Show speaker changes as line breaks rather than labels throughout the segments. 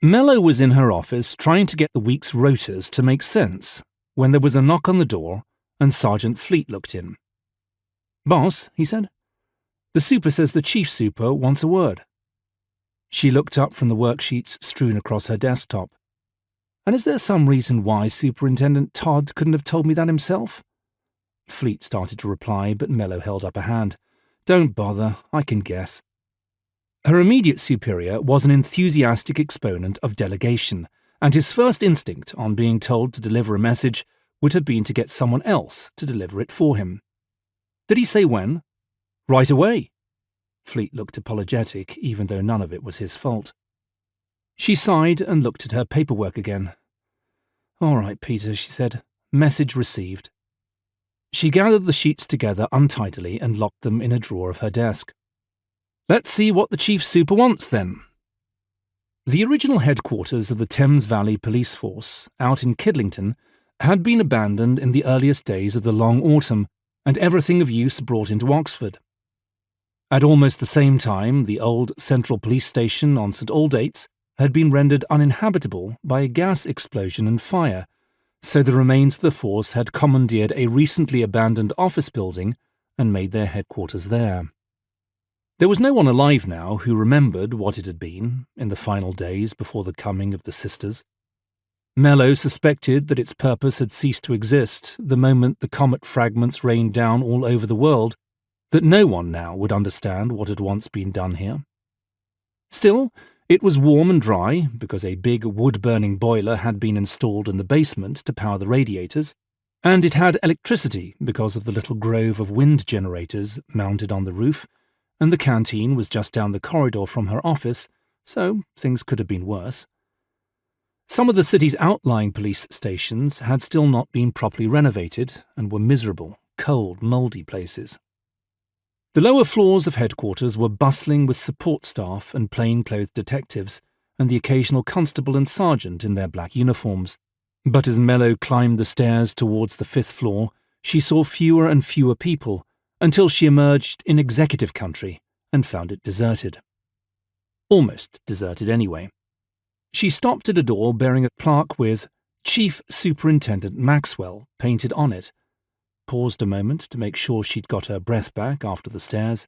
Mellow was in her office trying to get the week's rotas to make sense when there was a knock on the door and Sergeant Fleet looked in. "Boss," he said, "the super says the chief super wants a word." She looked up from the worksheets strewn across her desktop. "And is there some reason why Superintendent Todd couldn't have told me that himself?" Fleet started to reply, but Mellow held up a hand. "Don't bother, I can guess." Her immediate superior was an enthusiastic exponent of delegation, and his first instinct on being told to deliver a message would have been to get someone else to deliver it for him. "Did he say when?" "Right away." Fleet looked apologetic, even though none of it was his fault. She sighed and looked at her paperwork again. "All right, Peter," she said. "Message received." She gathered the sheets together untidily and locked them in a drawer of her desk. "Let's see what the chief super wants, then." The original headquarters of the Thames Valley Police Force, out in Kidlington, had been abandoned in the earliest days of the long autumn, and everything of use brought into Oxford. At almost the same time, the old central police station on St Aldate's had been rendered uninhabitable by a gas explosion and fire, so the remains of the force had commandeered a recently abandoned office building and made their headquarters there. There was no one alive now who remembered what it had been in the final days before the coming of the sisters. Mellow suspected that its purpose had ceased to exist the moment the comet fragments rained down all over the world, that no one now would understand what had once been done here. Still, it was warm and dry because a big wood-burning boiler had been installed in the basement to power the radiators, and it had electricity because of the little grove of wind generators mounted on the roof, and the canteen was just down the corridor from her office, so things could have been worse. Some of the city's outlying police stations had still not been properly renovated and were miserable, cold, mouldy places. The lower floors of headquarters were bustling with support staff and plain-clothed detectives, and the occasional constable and sergeant in their black uniforms. But as Mellow climbed the stairs towards the 5th floor, she saw fewer and fewer people, until she emerged in executive country and found it deserted. Almost deserted anyway. She stopped at a door bearing a plaque with Chief Superintendent Maxwell painted on it, paused a moment to make sure she'd got her breath back after the stairs,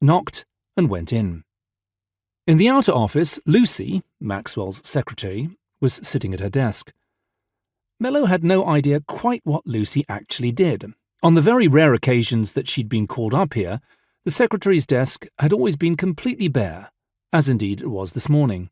knocked and went in. In the outer office, Lucy, Maxwell's secretary, was sitting at her desk. Mellow had no idea quite what Lucy actually did. On the very rare occasions that she'd been called up here, the secretary's desk had always been completely bare, as indeed it was this morning.